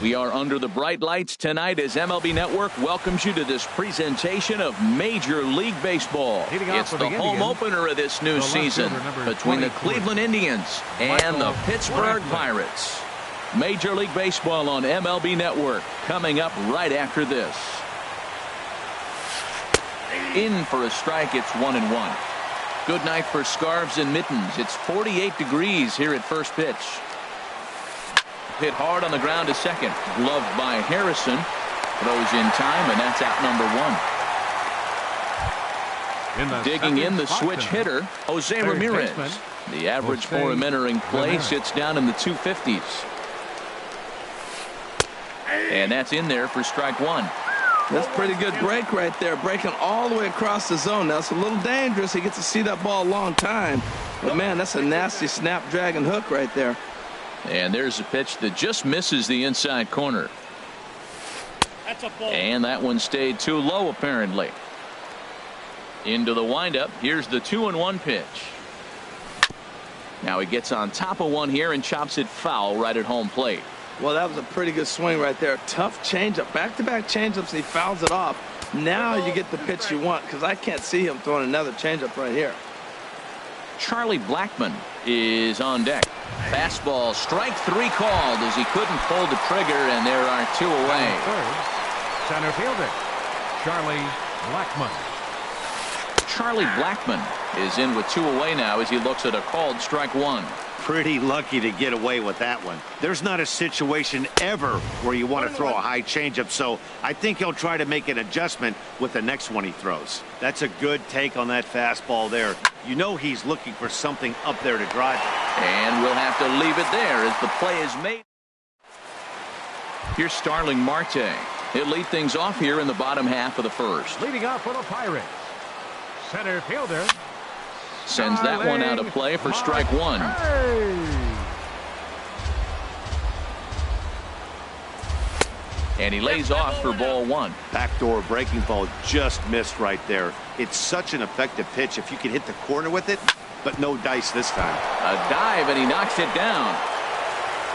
We are under the bright lights tonight as MLB Network welcomes you to this presentation of Major League Baseball. It's the home opener of this new season between the Cleveland Indians and the Pittsburgh Pirates. Major League Baseball on MLB Network coming up right after this. In for a strike, it's 1-1. Good night for scarves and mittens. It's 48 degrees here at first pitch. Hit hard on the ground to second. Gloved by Harrison. Throws in time, and that's out number one. Digging in the switch hitter, Jose Ramirez. The average for him entering play sits down in the 250s. And that's in there for strike one. That's a pretty good break right there, breaking all the way across the zone. Now, it's a little dangerous. He gets to see that ball a long time. But, man, that's a nasty snapdragon hook right there. And there's a pitch that just misses the inside corner. That's a ball. And that one stayed too low, apparently. Into the windup. Here's the 2-1 pitch. Now he gets on top of one here and chops it foul right at home plate. Well, that was a pretty good swing right there. Tough changeup. Back-to-back changeups, and he fouls it off. Now you get the pitch you want, because I can't see him throwing another changeup right here. Charlie Blackmon is on deck. Fastball, strike three called as he couldn't pull the trigger, and there are two away. Center fielder, Charlie Blackmon. Charlie Blackmon is in with two away now as he looks at a called strike one. Pretty lucky to get away with that one. There's not a situation ever where you want to throw a high changeup, so I think he'll try to make an adjustment with the next one he throws. That's a good take on that fastball there. You know he's looking for something up there to drive. And we'll have to leave it there as the play is made. Here's Starling Marte. He'll lead things off here in the bottom half of the first. Leading off for the Pirates, center fielder. Sends that one out of play for strike one. And he lays off for ball one. Backdoor breaking ball just missed right there. It's such an effective pitch if you can hit the corner with it, but no dice this time. A dive, and he knocks it down.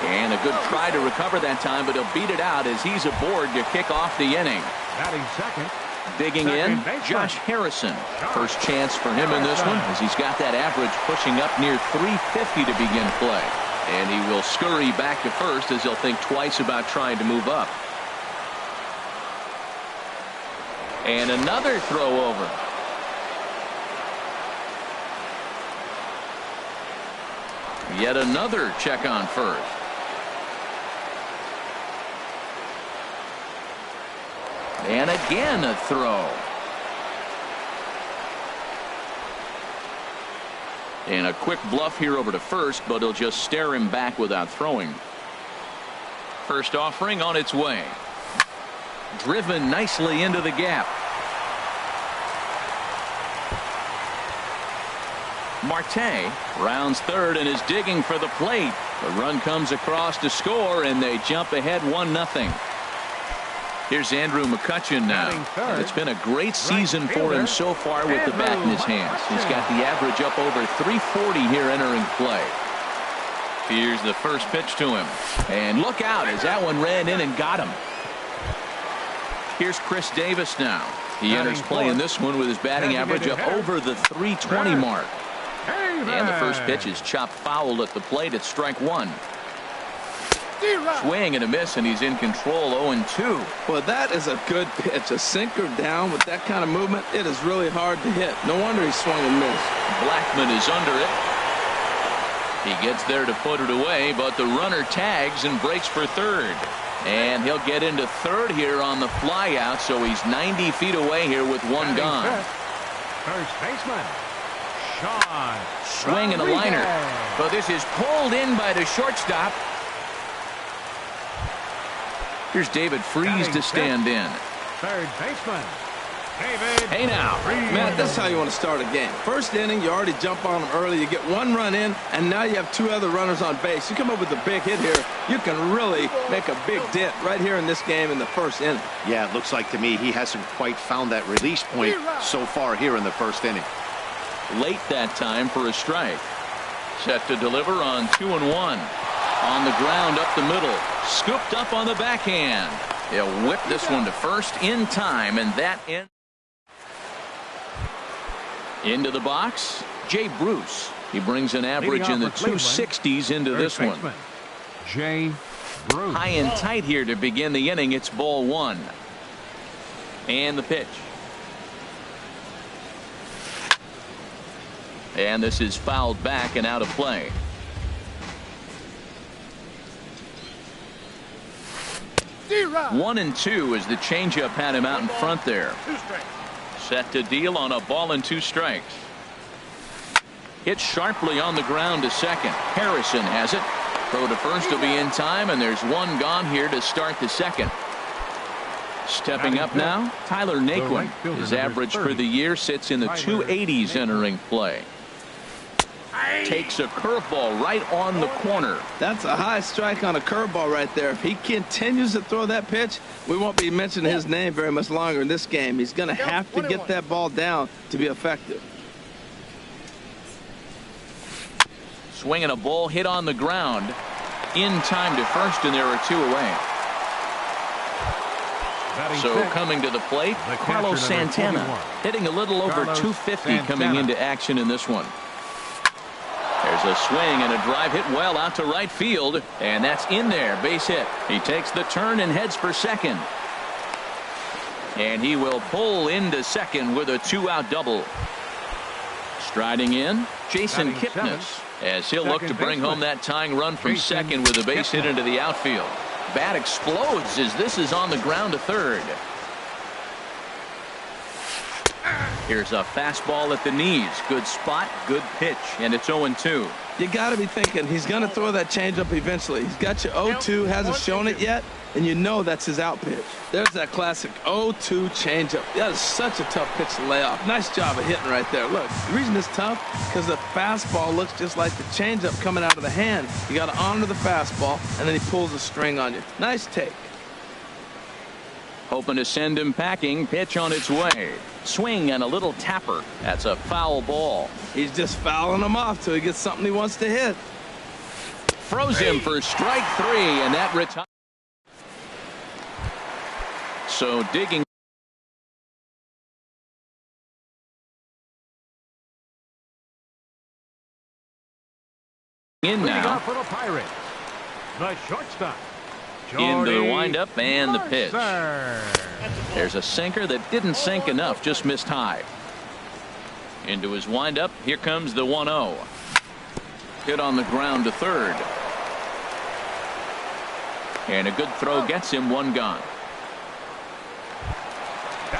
And a good try to recover that time, but he'll beat it out as he's aboard to kick off the inning. Batting second. Digging in, Josh Harrison. First chance for him in this one as he's got that average pushing up near 350 to begin play. And he will scurry back to first as he'll think twice about trying to move up. And another throw over. Yet another check on first. And again a throw. And a quick bluff here over to first, but he'll just stare him back without throwing. First offering on its way. Driven nicely into the gap. Marte rounds third and is digging for the plate. The run comes across to score, and they jump ahead 1-0. Here's Andrew McCutchen now. It's been a great season for him so far with the bat in his hands. He's got the average up over 340 here entering play. Here's the first pitch to him. And look out as that one ran in and got him. Here's Chris Davis now. He enters play in this one with his batting average up over the 320 mark. And the first pitch is chopped foul at the plate at strike one. Swing and a miss, and he's in control. 0-2. Well, that is a good pitch. A sinker down with that kind of movement, it is really hard to hit. No wonder he swung and missed. Blackmon is under it. He gets there to put it away, but the runner tags and breaks for third. And he'll get into third here on the fly out, so he's 90 feet away here with one gone. First baseman, Sean. Swing and a liner. But this is pulled in by the shortstop. Here's David Freese to stand in. Third baseman, David. Hey now. Matt, that's how you want to start a game. First inning, you already jump on them early. You get one run in, and now you have two other runners on base. You come up with a big hit here, you can really make a big dent right here in this game in the first inning. Yeah, it looks like to me he hasn't quite found that release point so far here in the first inning. Late that time for a strike. Set to deliver on 2-1. On the ground up the middle. Scooped up on the backhand. He'll whip this one to first in time, and that ends. Into the box, Jay Bruce. He brings an average in the 260s into this one. Jay Bruce. High and tight here to begin the inning. It's ball one. And the pitch. And this is fouled back and out of play. One and two as the changeup had him out in front there. Set to deal on a ball and 2 strikes. Hit sharply on the ground to second. Harrison has it. Throw to first will be in time, and there's one gone here to start the second. Stepping up now, Tyler Naquin. His average for the year sits in the 280s entering play. Takes a curveball right on the corner. That's a high strike on a curveball right there. If he continues to throw that pitch, we won't be mentioning his name very much longer in this game. He's going to have to get that ball down to be effective. Swinging a ball hit on the ground. In time to first, and there are 2 away. So coming to the plate, Carlos Santana. Hitting a little over 250 coming into action in this one. There's a swing and a drive hit well out to right field, and that's in there. Base hit. He takes the turn and heads for second. And he will pull into second with a 2-out double. Striding in, Jason Kipnis, as he'll look to bring home that tying run from second with a base hit into the outfield. Bat explodes as this is on the ground to third. Here's a fastball at the knees. Good spot, good pitch, and it's 0-2. You got to be thinking he's going to throw that changeup eventually. He's got you 0-2, hasn't shown it yet, and you know that's his out pitch. There's that classic 0-2 changeup. That is such a tough pitch to lay off. Nice job of hitting right there. Look, the reason it's tough because the fastball looks just like the changeup coming out of the hand. You got to honor the fastball, and then he pulls the string on you. Nice take. Hoping to send him packing. Pitch on its way. Swing and a little tapper. That's a foul ball. He's just fouling him off till he gets something he wants to hit. Froze him for strike 3, and that retires. So digging in now. For the Pirates, the shortstop. Into the windup and the pitch. There's a sinker that didn't sink enough, just missed high. Into his windup. Here comes the 1-0. Hit on the ground to third. And a good throw gets him 1 gone.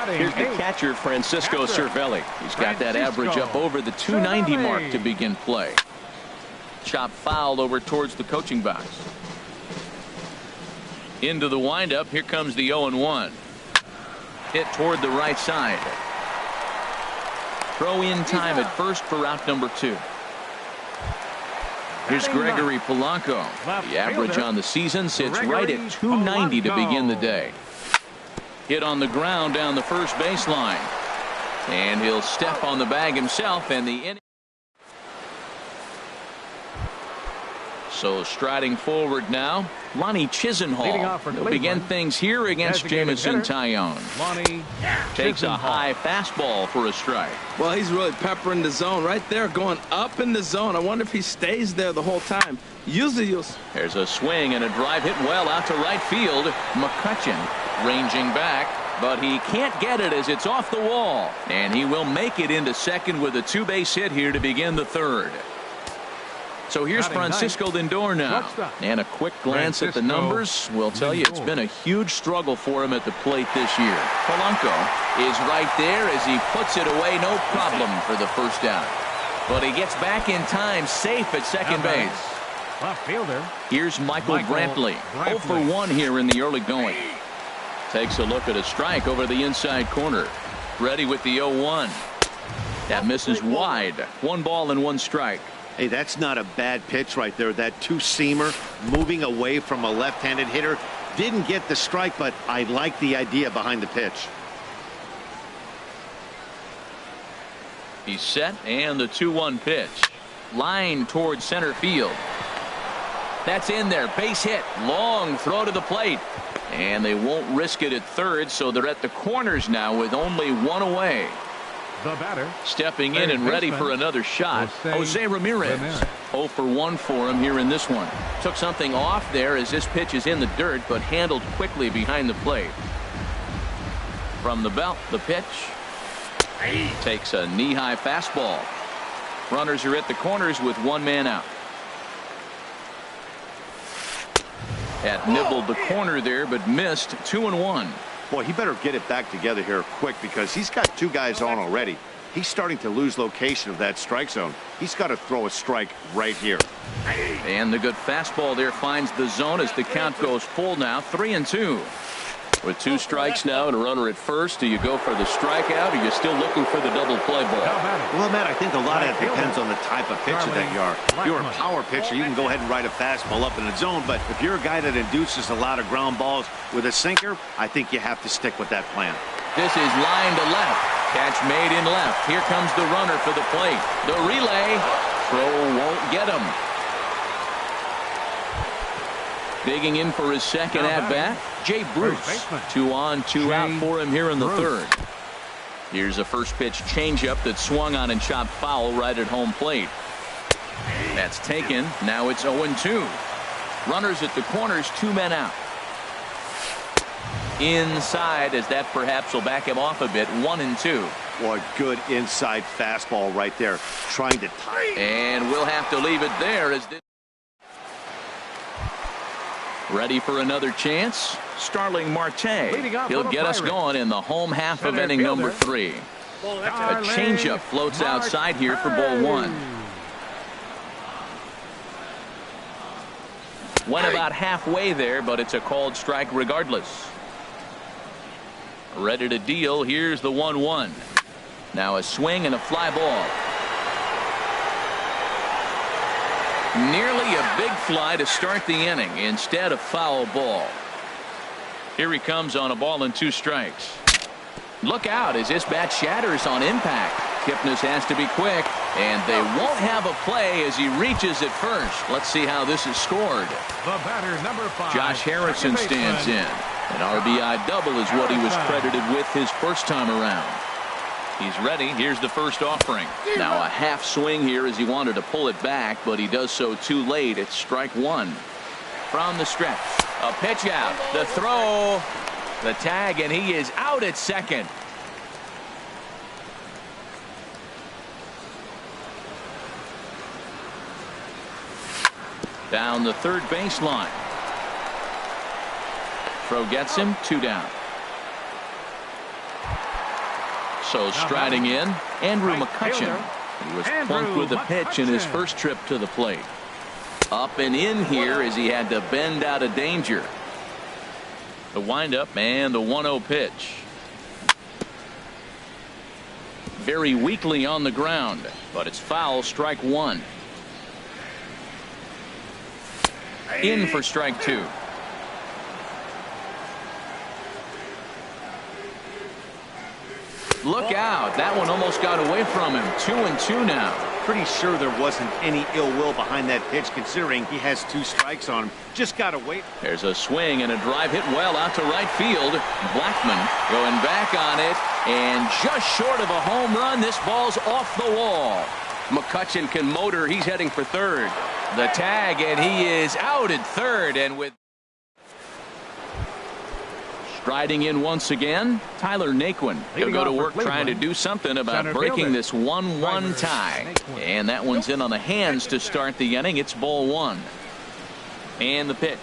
Here's the catcher, Francisco Cervelli. He's got that average up over the 290 mark to begin play. Chop foul over towards the coaching box. Into the windup. Here comes the 0-1. Hit toward the right side. Throw in time at first for out number 2. Here's Gregory Polanco. The average on the season sits right at 290 to begin the day. Hit on the ground down the first baseline. And he'll step on the bag himself, and the inning. So striding forward now, Lonnie Chisenhall. He'll begin things here against Jamison Tyone. Takes a high fastball for a strike. Well, he's really peppering the zone right there, going up in the zone. I wonder if he stays there the whole time. Usually you'll. There's a swing and a drive hit well out to right field. McCutchen ranging back, but he can't get it as it's off the wall. And he will make it into second with a 2-base hit here to begin the third. So here's Francisco Lindor now, and a quick glance at the numbers will tell you it's been a huge struggle for him at the plate this year. Polanco is right there as he puts it away, no problem for the first out. But he gets back in time, safe at second base. Left fielder. Here's Michael Brantley. 0 for 1 here in the early going. Takes a look at a strike over the inside corner. Ready with the 0-1. That misses wide. 1 ball and 1 strike. Hey, that's not a bad pitch right there. That 2-seamer moving away from a left-handed hitter. Didn't get the strike, but I like the idea behind the pitch. He's set, and the 2-1 pitch. Line towards center field. That's in there. Base hit. Long throw to the plate. And they won't risk it at third, so they're at the corners now with only one away. The batter. Stepping in and ready for another shot, Jose Ramirez. 0 for 1 for him here in this one. Took something off there as this pitch is in the dirt, but handled quickly behind the plate. From the belt, the pitch. Takes a knee-high fastball. Runners are at the corners with one man out. That nibbled the corner there, but missed. 2-1. Boy, he better get it back together here quick because he's got two guys on already. He's starting to lose location of that strike zone. He's got to throw a strike right here. And the good fastball there finds the zone as the count goes full now. 3-2. With 2 strikes now and a runner at first, do you go for the strikeout or are you still looking for the double play ball? Well, Matt, I think a lot of it depends on the type of pitcher that you are. If you're a power pitcher, you can go ahead and ride a fastball up in the zone, but if you're a guy that induces a lot of ground balls with a sinker, I think you have to stick with that plan. This is line to left. Catch made in left. Here comes the runner for the plate. The relay. Throw won't get him. Digging in for his second at-bat, Jay Bruce. 2 on, 2 out for him here in the third. Here's a first pitch changeup that swung on and chopped foul right at home plate. That's taken. Now it's 0-2. Runners at the corners, 2 men out. Inside as that perhaps will back him off a bit. 1-2. Boy, good inside fastball right there. Trying to tie. And we'll have to leave it there as this. Ready for another chance. Starling Marte. He'll get us going in the home half of inning number 3. A changeup floats outside here for ball 1. Went about halfway there, but it's a called strike regardless. Ready to deal. Here's the 1-1. Now a swing and a fly ball. Nearly a big fly to start the inning. Instead, a foul ball. Here he comes on a ball and 2 strikes. Look out as this bat shatters on impact. Kipnis has to be quick, and they won't have a play as he reaches at first. Let's see how this is scored. The batter, number 5. Josh Harrison stands in. An RBI double is what he was credited with his first time around. He's ready. Here's the first offering. Now a half swing here as he wanted to pull it back, but he does so too late. It's strike 1. From the stretch. A pitch out. The throw. The tag, and he is out at second. Down the third baseline. Throw gets him. 2 down. So striding in, Andrew McCutchen. He was plunked with a pitch in his first trip to the plate. Up and in here as he had to bend out of danger. The windup and the 1-0 pitch. Very weakly on the ground, but it's foul. Strike 1. In for strike 2. Look out. That one almost got away from him. 2-2 now. Pretty sure there wasn't any ill will behind that pitch considering he has 2 strikes on him. Just got to wait. There's a swing and a drive hit well out to right field. Blackman going back on it, and just short of a home run. This ball's off the wall. McCutchen can motor. He's heading for third. The tag, and he is out at third. And with striding in once again, Tyler Naquin. He'll go to work trying to do something about breaking this 1-1 tie. And that one's in on the hands to start the inning. It's ball 1. And the pitch.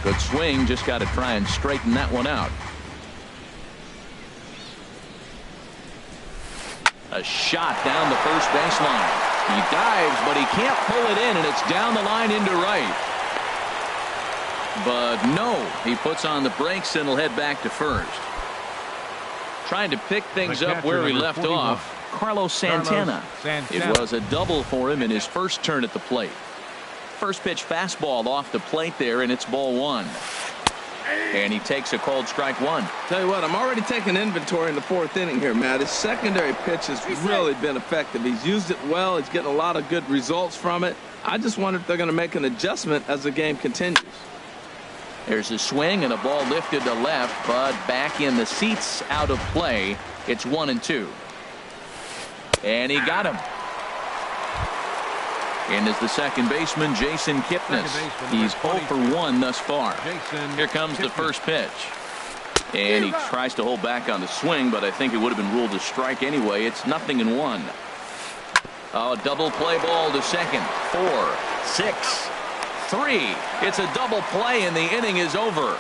Good swing. Just got to try and straighten that one out. A shot down the first baseline. He dives, but he can't pull it in, and it's down the line into right. But no, he puts on the brakes and will head back to first. Trying to pick things up where he left off, Carlos Santana. It was a double for him in his first turn at the plate. First pitch fastball off the plate there, and it's ball 1. And he takes a cold strike one. Tell you what, I'm already taking inventory in the fourth inning here, Matt. His secondary pitch has really been effective. He's used it well. He's getting a lot of good results from it. I just wonder if they're going to make an adjustment as the game continues. There's a swing and a ball lifted to left, but back in the seats, out of play. It's 1-2. And he got him. In is the second baseman, Jason Kipnis. He's 0 for 1 thus far. Here comes the first pitch. And he tries to hold back on the swing, but I think it would have been ruled a strike anyway. It's 0-1. Oh, double play ball to second. 4, 6, 3. It's a double play, and the inning is over.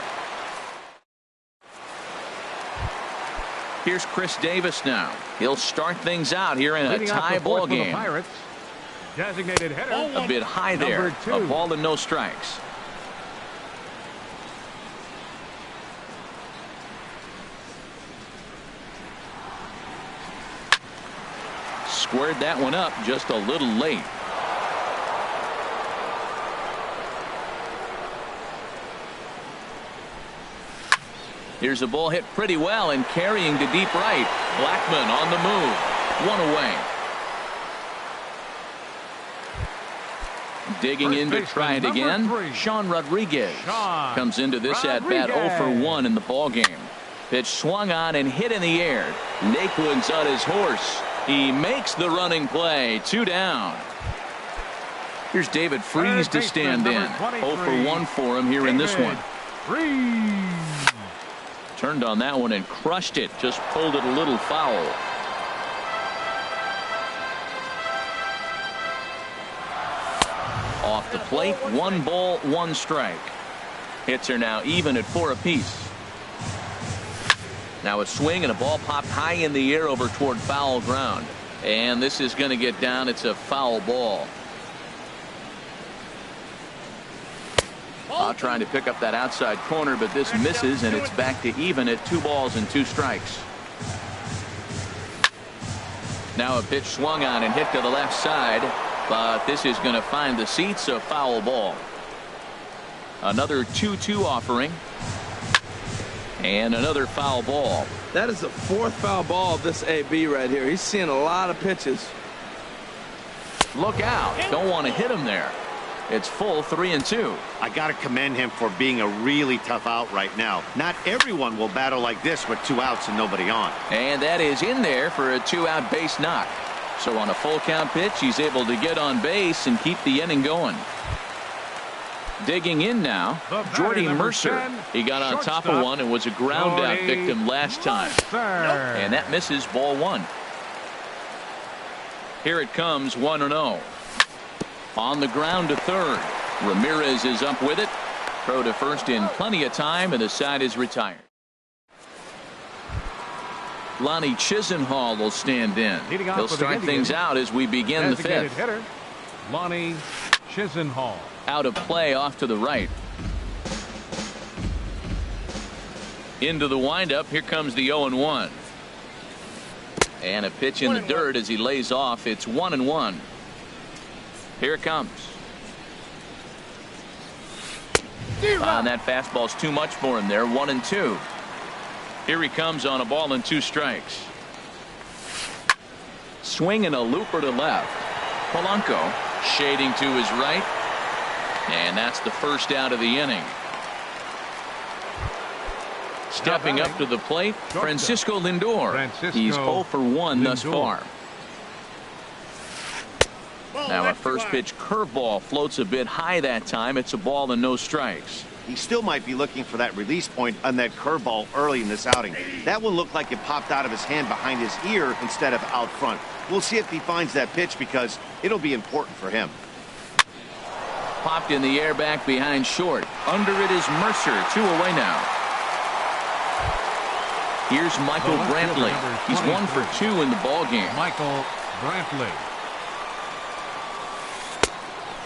Here's Chris Davis now. He'll start things out here in a tie ball game. Designated hitter. A bit high there. A ball and no strikes. Squared that one up just a little late. Here's a ball hit pretty well and carrying to deep right. Blackman on the move. One away. Digging in to try it again. Sean Rodriguez comes into this at bat 0 for 1 in the ball game. Pitch swung on and hit in the air. Naquin's on his horse. He makes the running play. 2 down. Here's David Freese to stand in. 0 for 1 for him here in this one. Turned on that one and crushed it. Just pulled it a little foul. Off the plate, 1 ball, 1 strike. Hits are now even at 4 apiece. Now a swing and a ball popped high in the air over toward foul ground. And this is going to get down. It's a foul ball. Trying to pick up that outside corner, but this misses, and it's back to even at 2 balls and 2 strikes. Now a pitch swung on and hit to the left side, but this is going to find the seats. A foul ball. Another 2-2 offering. And another foul ball. That is the 4th foul ball of this AB right here. He's seeing a lot of pitches. Look out. Don't want to hit him there. It's full 3-2. I got to commend him for being a really tough out right now. Not everyone will battle like this with 2 outs and nobody on. And that is in there for a 2-out base knock. So on a full count pitch, he's able to get on base and keep the inning going. Digging in now, Jordy Mercer. He got on top of one and was a ground out victim last time. And that misses, ball 1. Here it comes, 1-0. On the ground to third. Ramirez is up with it. Throw to first in plenty of time, and the side is retired. Lonnie Chisenhall will stand in. He'll start things out as we begin the 5th. Hitter, Lonnie Chisenhall. Out of play off to the right. Into the windup. Here comes the 0-1. And a pitch in the dirt as he lays off. It's 1-1. Here it comes. And that fastball's too much for him there. 1-2. Here he comes on a ball and 2 strikes. Swing and a looper to left. Polanco shading to his right. And that's the first out of the inning. Stepping up to the plate, Francisco Lindor. He's 0 for 1 thus far. Now a first pitch curveball floats a bit high that time. It's a ball and no strikes. He still might be looking for that release point on that curveball early in this outing. That one looked like it popped out of his hand behind his ear instead of out front. We'll see if he finds that pitch because it'll be important for him. Popped in the air back behind short. Under it is Mercer. 2 away now. Here's Michael Brantley. He's 1 for 2 in the ball game. Michael Brantley.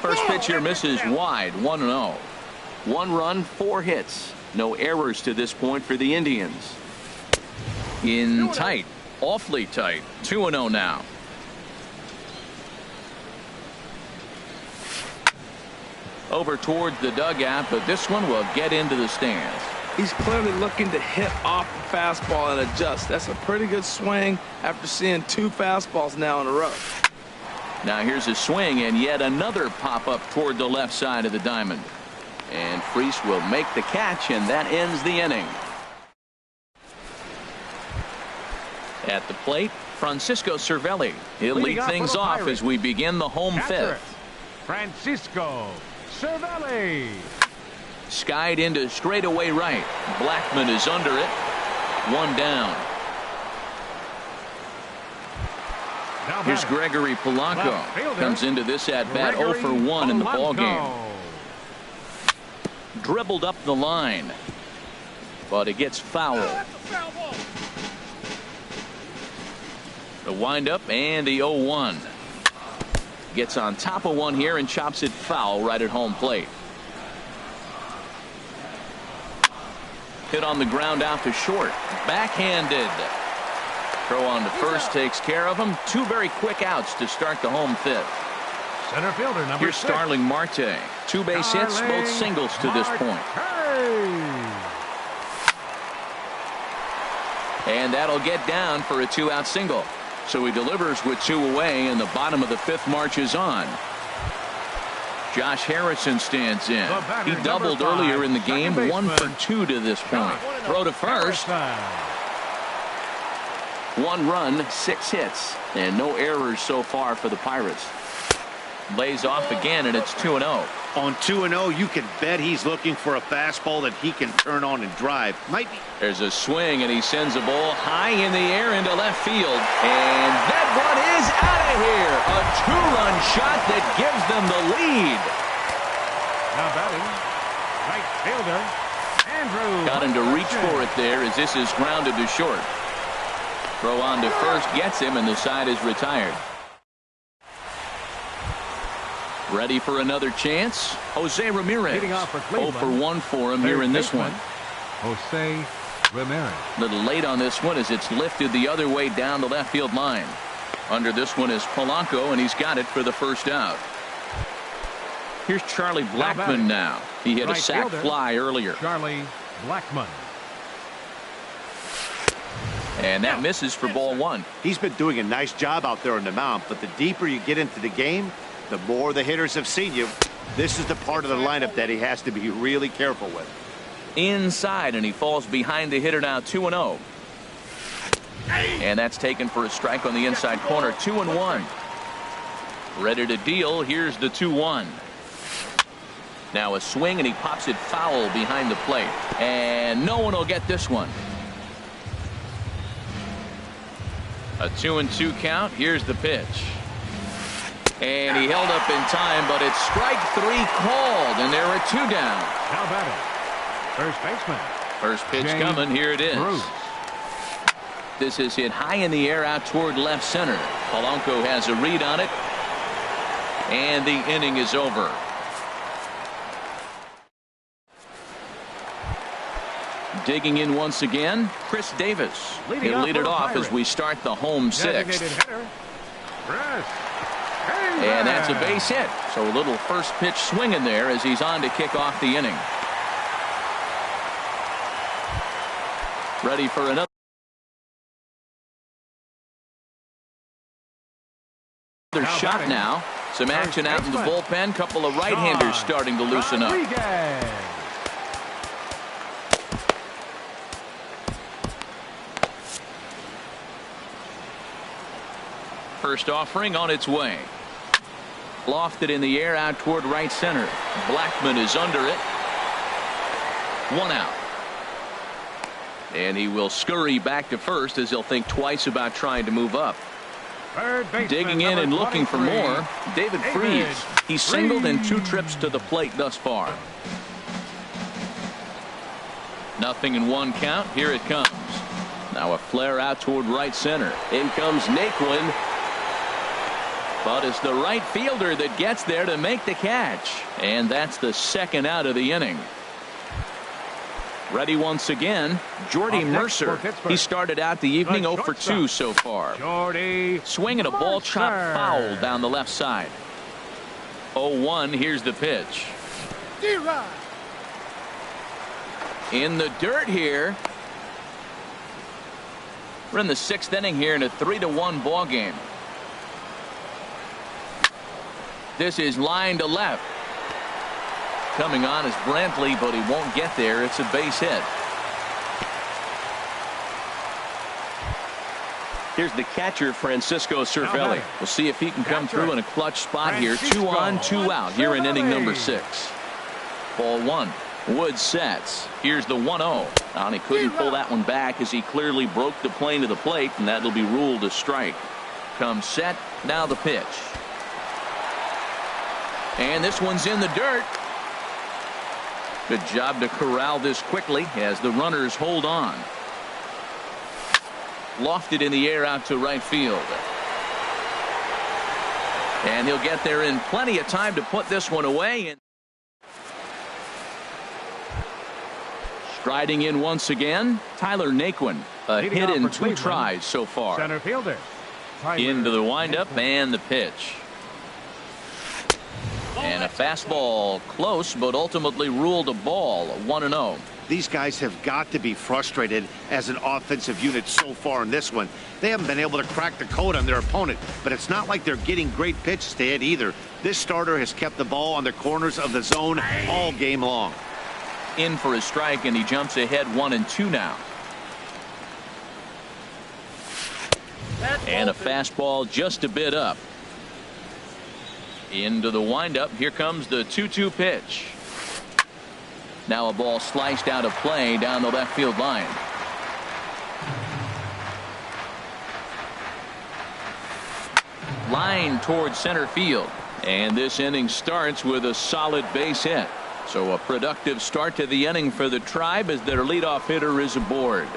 First pitch here misses wide. 1-0. 1 run, 4 hits. No errors to this point for the Indians. In tight. Awfully tight. 2-0 now. Over towards the dugout, but this one will get into the stands. He's clearly looking to hit off the fastball and adjust. That's a pretty good swing after seeing 2 fastballs now in a row. Now here's a swing and yet another pop-up toward the left side of the diamond. And Freese will make the catch, and that ends the inning. At the plate, Francisco Cervelli. He'll lead things off as we begin the home fifth. Francisco Cervelli. Skied into straightaway right. Blackman is under it. 1 down. Here's Gregory Polanco. Comes into this at bat 0 for 1 in the ball game. Dribbled up the line, but it gets fouled. The windup and the 0-1. Gets on top of one here and chops it foul right at home plate. Hit on the ground out to short. Backhanded. Throw on to first takes care of him. 2 very quick outs to start the home fifth. Center fielder number 6. Here's Starling Marte. 2 base hits, both singles to this point. And that'll get down for a 2-out single. So he delivers with 2 away, and the bottom of the 5th marches on. Josh Harrison stands in. He doubled earlier in the game, 1 for 2 to this point. Throw to first. 1 run, 6 hits, and no errors so far for the Pirates. Lays off again, and it's 2-0. On 2-0, you can bet he's looking for a fastball that he can turn on and drive. Might be. There's a swing, and he sends a ball high in the air into left field. And that one is out of here. A 2-run shot that gives them the lead. Now batting, right fielder, Andrew. Got him to reach for it there as this is grounded to short. Throw on to first gets him, and the side is retired. Ready for another chance. Jose Ramirez. 0 for 1 for him here in this one. Jose Ramirez. Little late on this one as it's lifted the other way down the left field line. Under this one is Polanco, and he's got it for the first out. Here's Charlie Blackman now. He hit a sac fly earlier. Charlie Blackman. And that misses for ball 1. He's been doing a nice job out there on the mound, but the deeper you get into the game, the more the hitters have seen you. This is the part of the lineup that he has to be really careful with. Inside, and he falls behind the hitter now, 2-0. And that's taken for a strike on the inside corner, 2-1. Ready to deal. Here's the 2-1. Now a swing, and he pops it foul behind the plate. And no one will get this one. A 2-2 count. Here's the pitch. And he held up in time, but it's strike 3 called, and there are 2 down. Now batting, first baseman. First pitch coming. Here it is. Bruce. This is hit high in the air out toward left center. Polanco has a read on it, and the inning is over. Digging in once again, Chris Davis. He'll lead it off as we start the home 6th. And that's a base hit. So a little first pitch swing in there as he's on to kick off the inning. Ready for another shot now. Some action out in the bullpen. Couple of right-handers starting to loosen up. First offering on its way. Lofted in the air out toward right center. Blackman is under it. 1 out. And he will scurry back to first as he'll think twice about trying to move up. Digging in and looking for more, David Freese. He's singled in 2 trips to the plate thus far. Nothing in 1 count. Here it comes. Now a flare out toward right center. In comes Naquin. But it's the right fielder that gets there to make the catch. And that's the 2nd out of the inning. Ready once again, Jordy Mercer. He started out the evening 0 for 2 so far. Swinging a ball chopped foul down the left side. 0-1. Here's the pitch. In the dirt here. We're in the 6th inning here in a 3-1 ball game. This is line to left. Coming on is Brantley, but he won't get there. It's a base hit. Here's the catcher, Francisco Cervelli. We'll see if he can come through in a clutch spot here. 2 on, 2 out here in inning number 6. Ball 1. Wood sets. Here's the 1-0. And he couldn't pull that one back as he clearly broke the plane to the plate, and that'll be ruled a strike. Comes set. Now the pitch. And this one's in the dirt. Good job to corral this quickly as the runners hold on. Lofted in the air out to right field. And he'll get there in plenty of time to put this one away. Striding in once again, Tyler Naquin. A hit in 2 tries so far. Center fielder. Into the windup and the pitch. And a fastball close, but ultimately ruled a ball. 1-0. These guys have got to be frustrated as an offensive unit so far in this one. They haven't been able to crack the code on their opponent, but it's not like they're getting great pitches to hit either. This starter has kept the ball on the corners of the zone all game long. In for a strike, and he jumps ahead 1-2 now. And a fastball just a bit up. Into the windup. Here comes the 2-2 pitch. Now a ball sliced out of play down the left field line. Line towards center field. And this inning starts with a solid base hit. So a productive start to the inning for the Tribe as their leadoff hitter is aboard.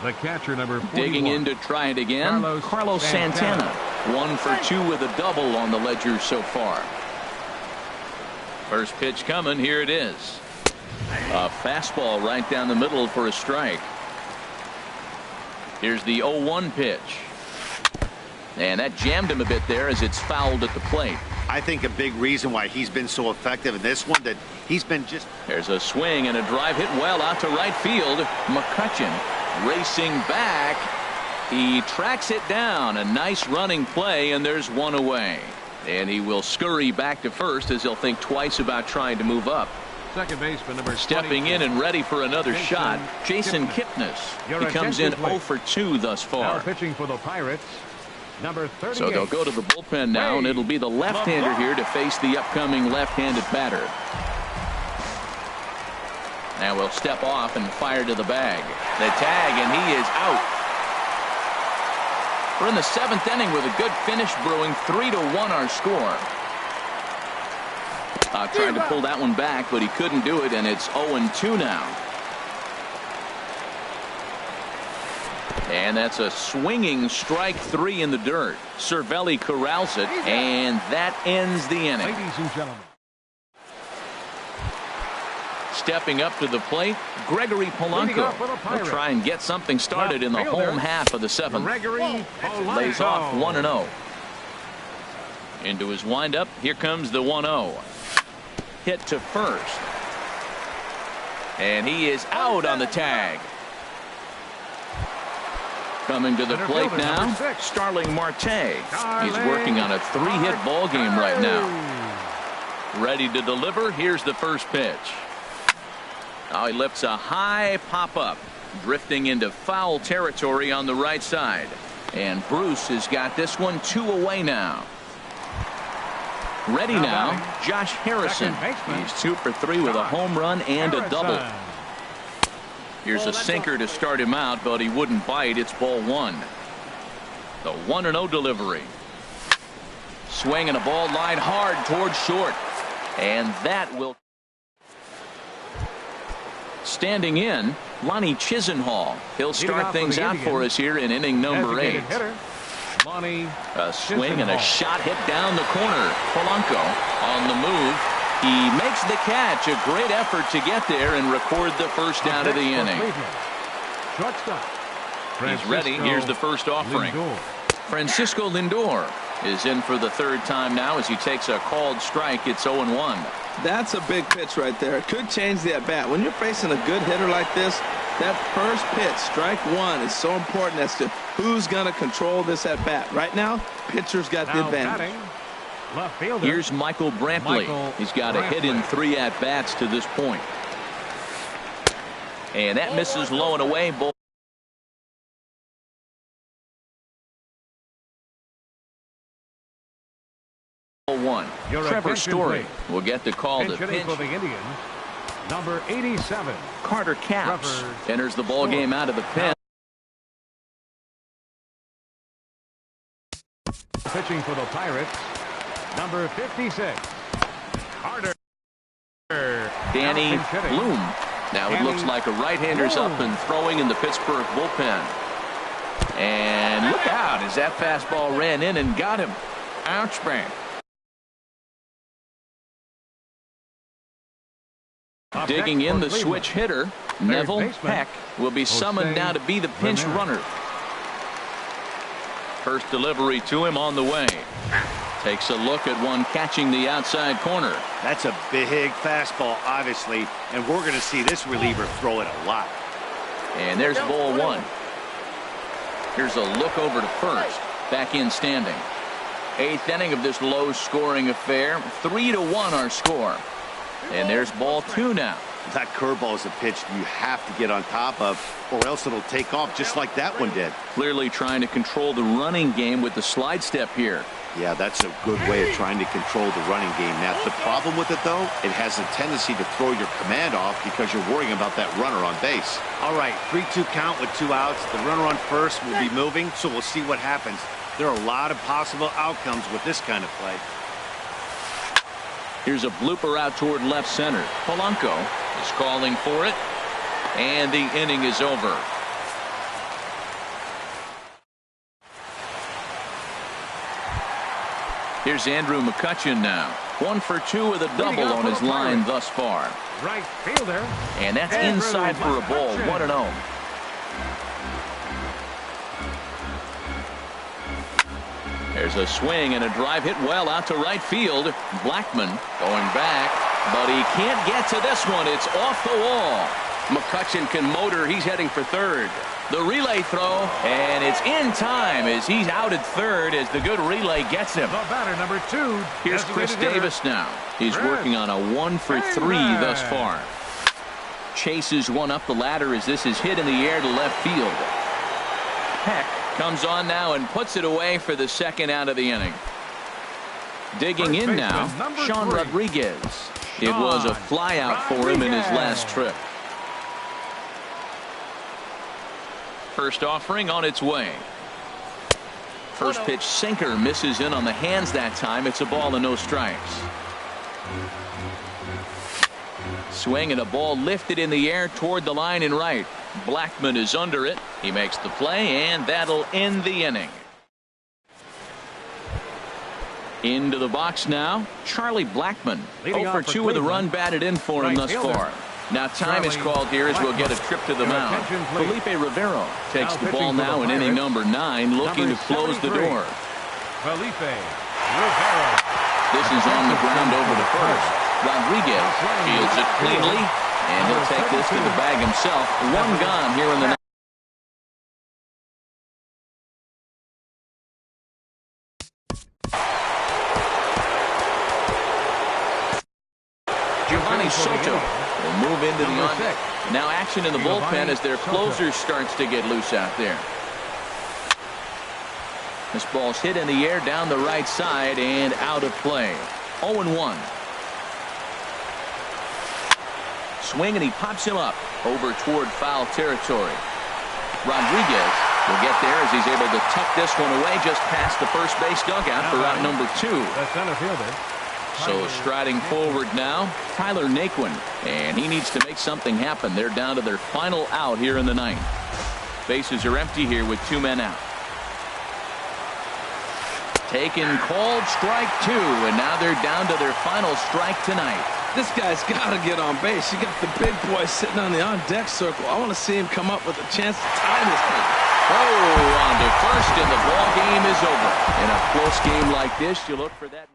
The catcher, number 41. Digging in to try it again, Carlos Santana. 1 for 2 with a double on the ledger so far. First pitch coming. Here it is. A fastball right down the middle for a strike. Here's the 0-1 pitch. And that jammed him a bit there as it's fouled at the plate. I think a big reason why he's been so effective in this one that he's been just... There's a swing and a drive hit well out to right field. McCutchen racing back. He tracks it down. A nice running play, and there's one away. And he will scurry back to first as he'll think twice about trying to move up. Second baseman, number Stepping in and ready for another shot, Jason Kipnis. He comes in 0 for 2 thus far. Now pitching for the Pirates, number 38. So they'll go to the bullpen now, and it'll be the left-hander here to face the upcoming left-handed batter. Now we'll step off and fire to the bag. The tag, and he is out. We're in the 7th inning with a good finish brewing. 3-1 our score. Tried to pull that one back, but he couldn't do it, and it's 0-2 now. And that's a swinging strike 3 in the dirt. Cervelli corrals it, and that ends the inning. Ladies and gentlemen. Stepping up to the plate, Gregory Polanco will try and get something started in the home half of the 7th. Gregory Lays off 1-0. Into his windup. Here comes the 1-0. Hit to first. And he is out on the tag. Coming to the plate now, Starling Marte. He's working on a 3-hit ball game right now. Ready to deliver. Here's the first pitch. Now he lifts a high pop-up, drifting into foul territory on the right side. And Bruce has got this one 2 away now. Ready now, Josh Harrison. He's 2 for 3 with a home run and a double. Here's a sinker to start him out, but he wouldn't bite. It's ball 1. The 1-0 delivery. Swing and a ball line hard towards short. And that will... Standing in, Lonnie Chisenhall. He'll start things out for us here in inning number 8. A swing and a shot hit down the corner. Polanco on the move. He makes the catch. A great effort to get there and record the first out of the inning. He's ready. Here's the first offering. Francisco Lindor is in for the third time now as he takes a called strike. It's 0-1. That's a big pitch right there. It could change the at-bat. When you're facing a good hitter like this, that first pitch, strike one, is so important as to who's going to control this at-bat. Right now, pitcher's got the advantage. Left fielder. Here's Michael Brantley. He's got a hit in 3 at-bats to this point. And that misses low and away. Ball 1. Trevor Story will get the call to pinch. For the Indians, number 87. Carter Capps enters the ball game out of the pen. Pitching for the Pirates, number 56. Carter. Danny Bloom. Now it looks like a right-hander's up and throwing in the Pittsburgh bullpen. And look out as that fastball ran in and got him. Ouch, man. Digging in the switch hitter, Neville Peck will be summoned now to be the pinch runner. First delivery to him on the way. Takes a look at one catching the outside corner. That's a big fastball, obviously, and we're going to see this reliever throw it a lot. And there's ball 1. Here's a look over to first. Back in standing. 8th inning of this low-scoring affair. 3-1 our score. And there's ball 2 now. That curveball is a pitch you have to get on top of, or else it'll take off just like that one did. Clearly trying to control the running game with the slide step here. Yeah, that's a good way of trying to control the running game. Now, the problem with it, though, it has a tendency to throw your command off because you're worrying about that runner on base. All right, 3-2 count with 2 outs. The runner on first will be moving, so we'll see what happens. There are a lot of possible outcomes with this kind of play. Here's a blooper out toward left center. Polanco is calling for it, and the inning is over. Here's Andrew McCutchen now. 1 for 2 with a double on his line thus far. Right fielder. And that's inside for a ball. 1-0. There's a swing and a drive hit well out to right field. Blackman going back, but he can't get to this one. It's off the wall. McCutchen can motor. He's heading for third. The relay throw, and it's in time as he's out at third as the good relay gets him. The batter, number 2. Here's Chris Davis now. He's working on a 1 for 3 thus far. Chases one up the ladder as this is hit in the air to left field. Peck comes on now and puts it away for the second out of the inning. Digging in now, Sean Rodriguez. It was a fly out for him in his last trip. First offering on its way. First pitch sinker misses in on the hands that time. It's a ball and no strikes. Swing and a ball lifted in the air toward the line and right. Blackman is under it. He makes the play, and that'll end the inning. Into the box now, Charlie Blackman. 0 for 2 with a run batted in for him thus far. Now time is called here as we'll get a trip to the mound. Felipe Rivero takes the ball now in inning number 9, looking to close the door. Felipe Rivero. This is on the ground over to first. Rodriguez fields it cleanly, and he'll take this to the bag himself. 1 gone here in the ninth. Giovanni Soto will move into the on. Now action in the bullpen as their closer starts to get loose out there. This ball's hit in the air down the right side and out of play. 0-1. Swing, and he pops him up over toward foul territory. Rodriguez will get there as he's able to tuck this one away just past the first base dugout for out number 2. The center fielder. So striding forward now, Tyler Naquin, and he needs to make something happen. They're down to their final out here in the ninth. Bases are empty here with 2 men out. Taken, called, strike 2, and now they're down to their final strike tonight. This guy's got to get on base. You got the big boy sitting on the on-deck circle. I want to see him come up with a chance to tie this thing. throw on to first, and the ball game is over. In a close game like this, you look for that.